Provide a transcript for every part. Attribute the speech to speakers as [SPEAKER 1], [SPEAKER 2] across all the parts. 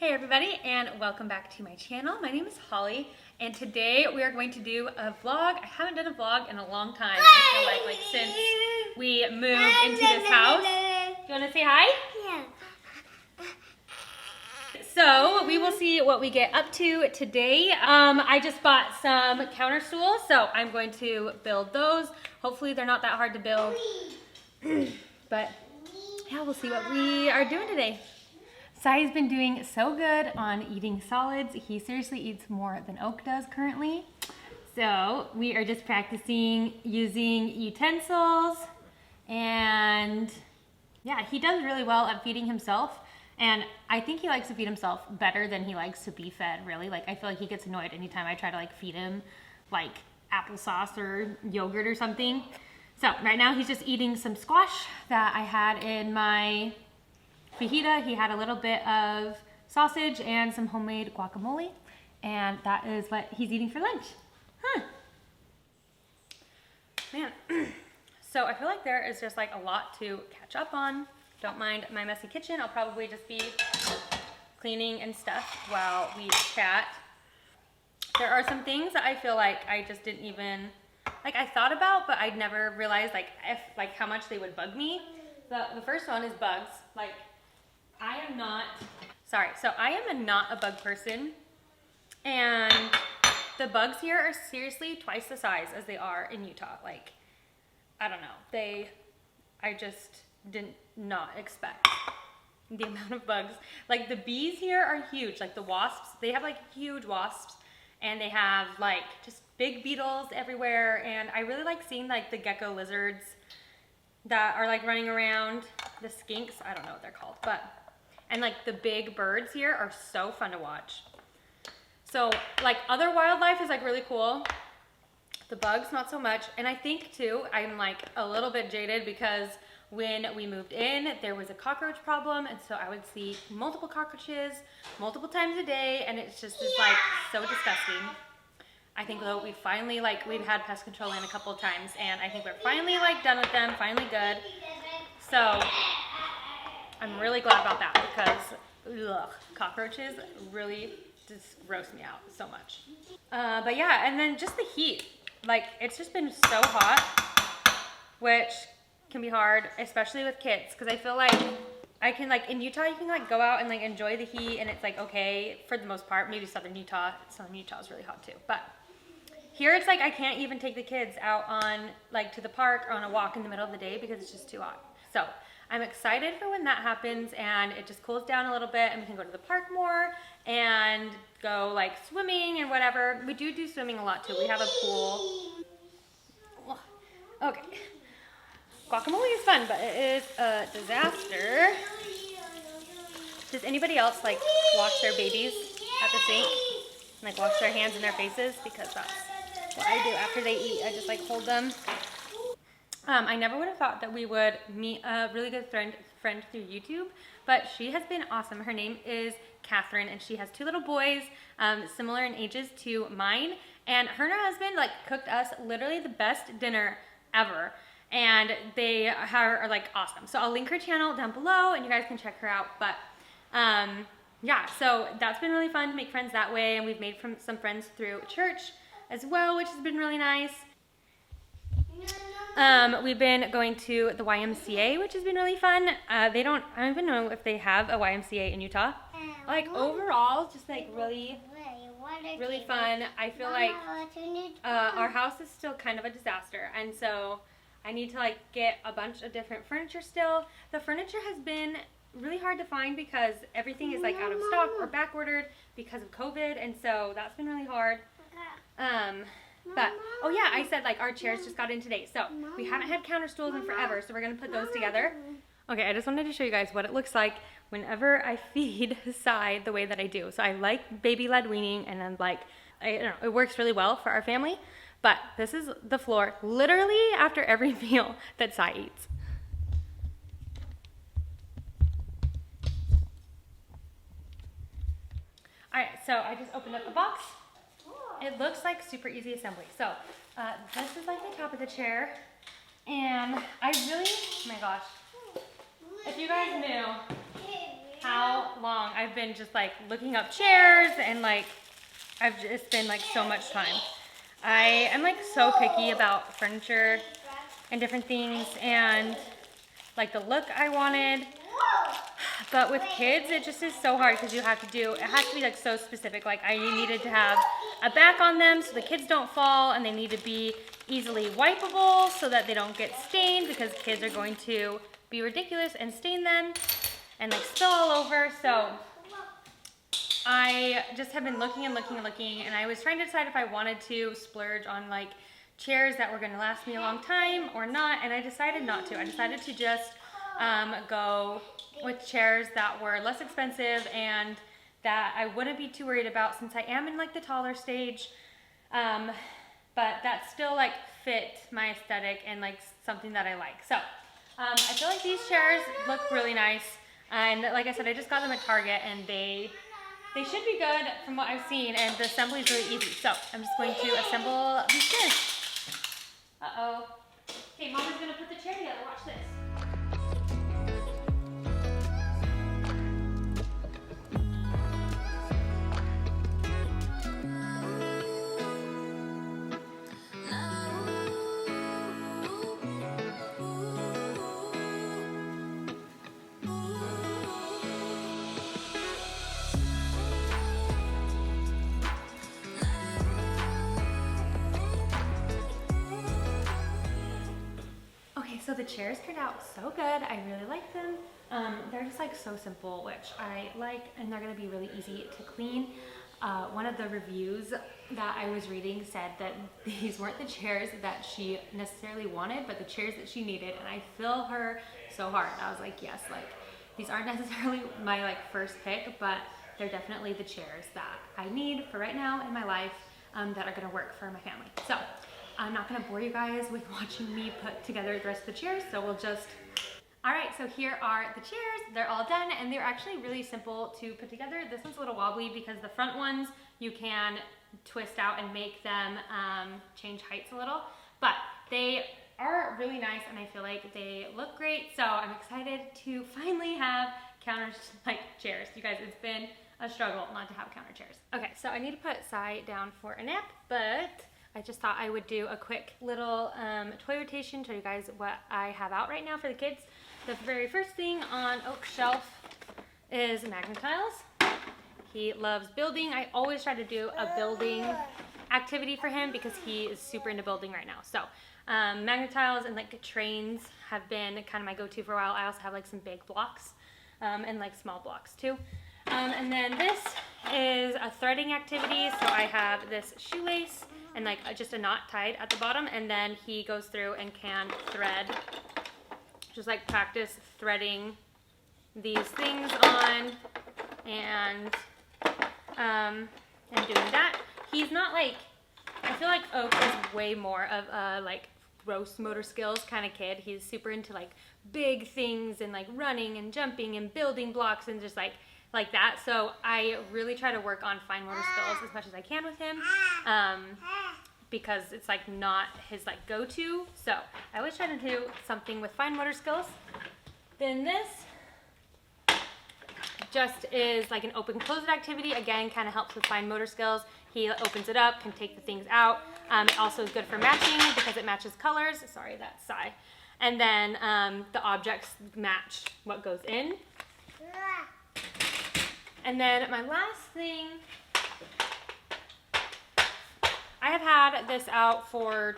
[SPEAKER 1] Hey everybody, and welcome back to my channel. My name is Holly, and today we are going to do a vlog. I haven't done a vlog in a long time. I feel like since we moved into this house. Do you want to say hi?
[SPEAKER 2] Yeah.
[SPEAKER 1] So we will see what we get up to today. I just bought some counter stools, so I'm going to build those. Hopefully they're not that hard to build. But yeah, we'll see what we are doing today. Sai's been doing so good on eating solids. He seriously eats more than Oak does currently. So we are just practicing using utensils, and yeah, he does really well at feeding himself. And I think he likes to feed himself better than he likes to be fed, really. Like, I feel like he gets annoyed anytime I try to like feed him like applesauce or yogurt or something. So right now he's just eating some squash that I had in my fajita. He had a little bit of sausage and some homemade guacamole, and that is what he's eating for lunch. Man, so I feel like there is just like a lot to catch up on. Don't mind my messy kitchen. I'll probably just be cleaning and stuff while we chat. There are some things that I feel like I just didn't even, like I thought about, but I'd never realized like how much they would bug me. The first one is bugs. Like, I am not a bug person, and the bugs here are seriously twice the size as they are in Utah. Like, I don't know, I just did not expect the amount of bugs. Like, the bees here are huge. Like, the wasps, they have like huge wasps, and they have like just big beetles everywhere, and I really like seeing like the gecko lizards that are like running around, the skinks, I don't know what they're called, but and like the big birds here are so fun to watch. So like other wildlife is like really cool. The bugs, not so much. And I think too, I'm like a little bit jaded because when we moved in, there was a cockroach problem. And so I would see multiple cockroaches multiple times a day. And it's just is like so disgusting. I think though we finally we've had pest control in a couple of times, and I think we're finally like done with them, finally good. So I'm really glad about that because cockroaches really just roast me out so much. But yeah, and then just the heat. Like, it's just been so hot, which can be hard, especially with kids, because I feel like I can, like, in Utah, you can like go out and like enjoy the heat, and it's like okay for the most part. Maybe Southern Utah is really hot too, but here it's like I can't even take the kids out on like to the park or on a walk in the middle of the day because it's just too hot. So I'm excited for when that happens and it just cools down a little bit and we can go to the park more and go like swimming and whatever. We do swimming a lot too. We have a pool. Okay. Guacamole is fun, but it is a disaster. Does anybody else like wash their babies at the sink? And, like, wash their hands and their faces? Because that's what I do after they eat. I just like hold them. I never would have thought that we would meet a really good friend through YouTube, but she has been awesome. Her name is Catherine, and she has two little boys, similar in ages to mine. And her and her husband like cooked us literally the best dinner ever. And they are like awesome. So I'll link her channel down below and you guys can check her out. But yeah, so that's been really fun to make friends that way. And we've made some friends through church as well, which has been really nice. We've been going to the YMCA, which has been really fun. I don't even know if they have a YMCA in Utah. Like overall, just like really fun. I feel like our house is still kind of a disaster, and so I need to like get a bunch of different furniture still. The furniture has been really hard to find because everything is like out of stock or back ordered because of COVID, and so that's been really hard. But oh yeah, I said like our chairs just got in today, so we haven't had counter stools in forever, so we're gonna put those together. Okay, I just wanted to show you guys what it looks like whenever I feed Sai the way that I do. So I like baby-led weaning, and then like I don't know, it works really well for our family. But this is the floor literally after every meal that Sai eats. All right, so I just opened up the box. It looks like super easy assembly. So this is like the top of the chair, and I really, oh my gosh, if you guys knew how long I've been just like looking up chairs, and like I've just been like so much time. I am like so picky about furniture and different things and like the look I wanted. But with kids, it just is so hard because it has to be like so specific. Like I needed to have a back on them so the kids don't fall, and they need to be easily wipeable so that they don't get stained, because kids are going to be ridiculous and stain them and like spill all over. So I just have been looking and looking and looking, and I was trying to decide if I wanted to splurge on like chairs that were going to last me a long time or not, and I decided not to. I decided to just go with chairs that were less expensive and that I wouldn't be too worried about, since I am in like the taller stage, but that still like fit my aesthetic and like something that I like. So I feel like these chairs look really nice, and like I said, I just got them at Target, and they should be good from what I've seen, and the assembly is really easy. So I'm just going to assemble these chairs. Uh-oh. Okay, Mama's gonna put the chair together. Watch this. So the chairs turned out so good. I really like them. They're just like so simple, which I like, and they're gonna be really easy to clean. One of the reviews that I was reading said that these weren't the chairs that she necessarily wanted, but the chairs that she needed, and I feel her so hard. I was like, yes, like these aren't necessarily my like first pick, but they're definitely the chairs that I need for right now in my life, that are gonna work for my family. So I'm not gonna bore you guys with watching me put together the rest of the chairs, so we'll just... All right, so here are the chairs. They're all done, and they're actually really simple to put together. This one's a little wobbly because the front ones you can twist out and make them change heights a little, but they are really nice, and I feel like they look great, so I'm excited to finally have counter like chairs. You guys, it's been a struggle not to have counter chairs. Okay, so I need to put Sai down for a nap, but I just thought I would do a quick little toy rotation, show you guys what I have out right now for the kids. The very first thing on Oak's shelf is Magnetiles. He loves building. I always try to do a building activity for him because he is super into building right now. So Magnetiles and like trains have been kind of my go-to for a while. I also have like some big blocks and like small blocks too. And then this is a threading activity. So I have this shoelace and like just a knot tied at the bottom, and then he goes through and can thread, just like practice threading these things on and doing that. He's not like, I feel like Oak is way more of a like gross motor skills kind of kid. He's super into like big things and like running and jumping and building blocks and just like that. So I really try to work on fine motor skills as much as I can with him, because it's like not his like go-to. So I always try to do something with fine motor skills. Then this just is like an open close it activity. Again, kind of helps with fine motor skills. He opens it up, can take the things out. It also is good for matching because it matches colors. Sorry, that's Sai. And then the objects match what goes in. And then my last thing, I have had this out for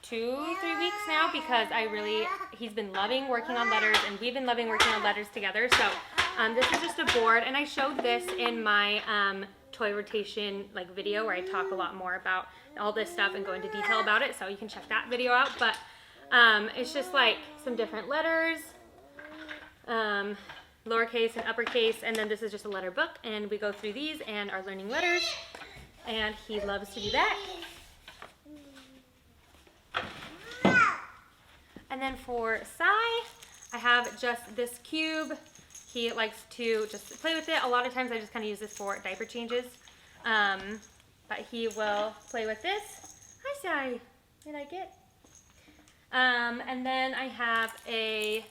[SPEAKER 1] 2-3 weeks now because he's been loving working on letters, and we've been loving working on letters together. So this is just a board, and I showed this in my toy rotation like video where I talk a lot more about all this stuff and go into detail about it, so you can check that video out. But it's just like some different letters, lowercase and uppercase, and then this is just a letter book, and we go through these and are learning letters, and he loves to do that. And then for Sai, I have just this cube. He likes to just play with it. A lot of times I just kind of use this for diaper changes, but he will play with this. Hi Sai, you like it? And then I have a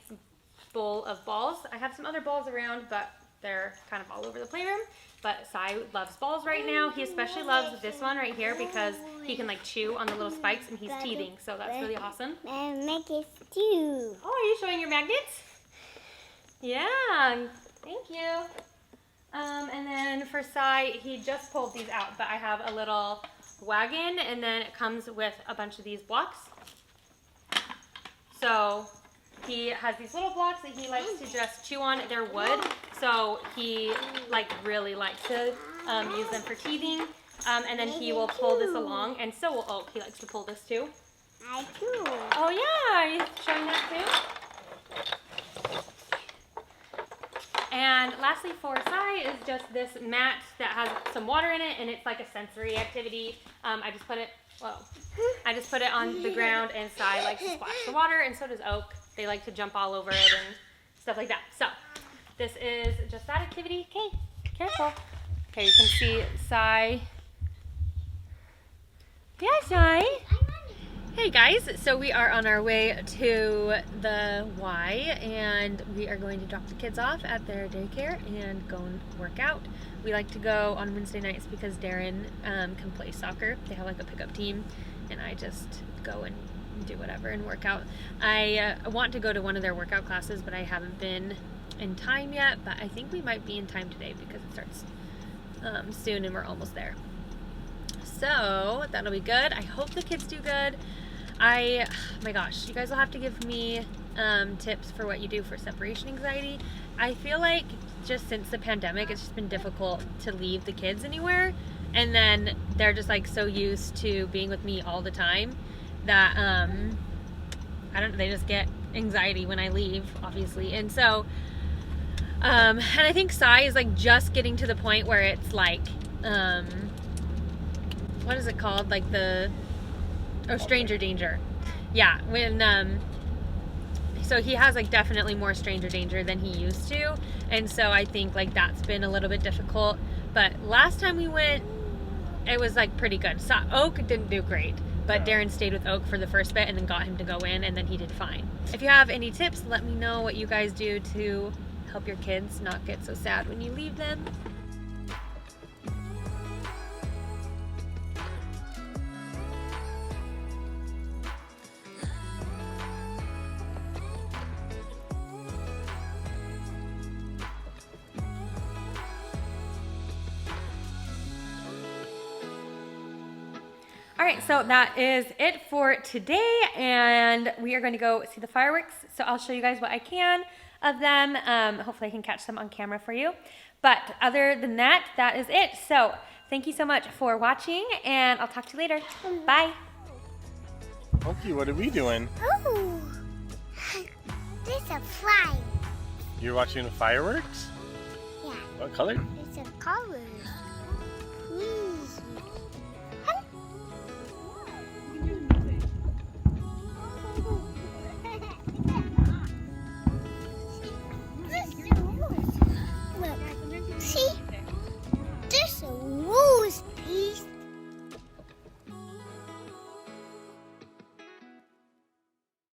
[SPEAKER 1] bowl of balls. I have some other balls around, but they're kind of all over the playroom. But Sai loves balls right now. He especially loves this one right here because he can like chew on the little spikes and he's teething. So that's really awesome.
[SPEAKER 2] Magnets too.
[SPEAKER 1] Oh, are you showing your magnets? Yeah, thank you. And then for Sai, he just pulled these out, but I have a little wagon and then it comes with a bunch of these blocks. So he has these little blocks that he likes to just chew on. They're wood, so he like really likes to use them for teething. And then he will pull this along, and so will Oak. He likes to pull this too.
[SPEAKER 2] I too.
[SPEAKER 1] Oh yeah, are you showing that too? And lastly for Sai is just this mat that has some water in it, and it's like a sensory activity. I just put it on the ground, and Sai likes to splash the water, and so does Oak. They like to jump all over it and stuff like that. So this is just that activity. Okay, careful. Okay, you can see Sai. Yeah, Sai. Hey guys, so we are on our way to the Y, and we are going to drop the kids off at their daycare and go and work out. We like to go on Wednesday nights because Darren can play soccer. They have like a pickup team, and I just go and do whatever and work out. I want to go to one of their workout classes, but I haven't been in time yet, but I think we might be in time today because it starts soon and we're almost there. So that'll be good. I hope the kids do good. Oh my gosh, you guys will have to give me tips for what you do for separation anxiety. I feel like just since the pandemic, it's just been difficult to leave the kids anywhere, and then they're just like so used to being with me all the time that they just get anxiety when I leave, obviously. And so and I think Sai is like just getting to the point where it's like what is it called, like stranger danger. Yeah, when so he has like definitely more stranger danger than he used to, and so I think like that's been a little bit difficult. But last time we went, it was like pretty good. So Oak didn't do great, but Darren stayed with Oak for the first bit and then got him to go in, and then he did fine. If you have any tips, let me know what you guys do to help your kids not get so sad when you leave them. All right, so that is it for today, and we are going to go see the fireworks. So I'll show you guys what I can of them. Hopefully I can catch them on camera for you. But other than that, that is it. So thank you so much for watching, and I'll talk to you later. Bye.
[SPEAKER 3] Okay, what are we doing?
[SPEAKER 2] Oh, there's a fly.
[SPEAKER 3] You're watching the fireworks?
[SPEAKER 2] Yeah,
[SPEAKER 3] What color?
[SPEAKER 2] it's a color.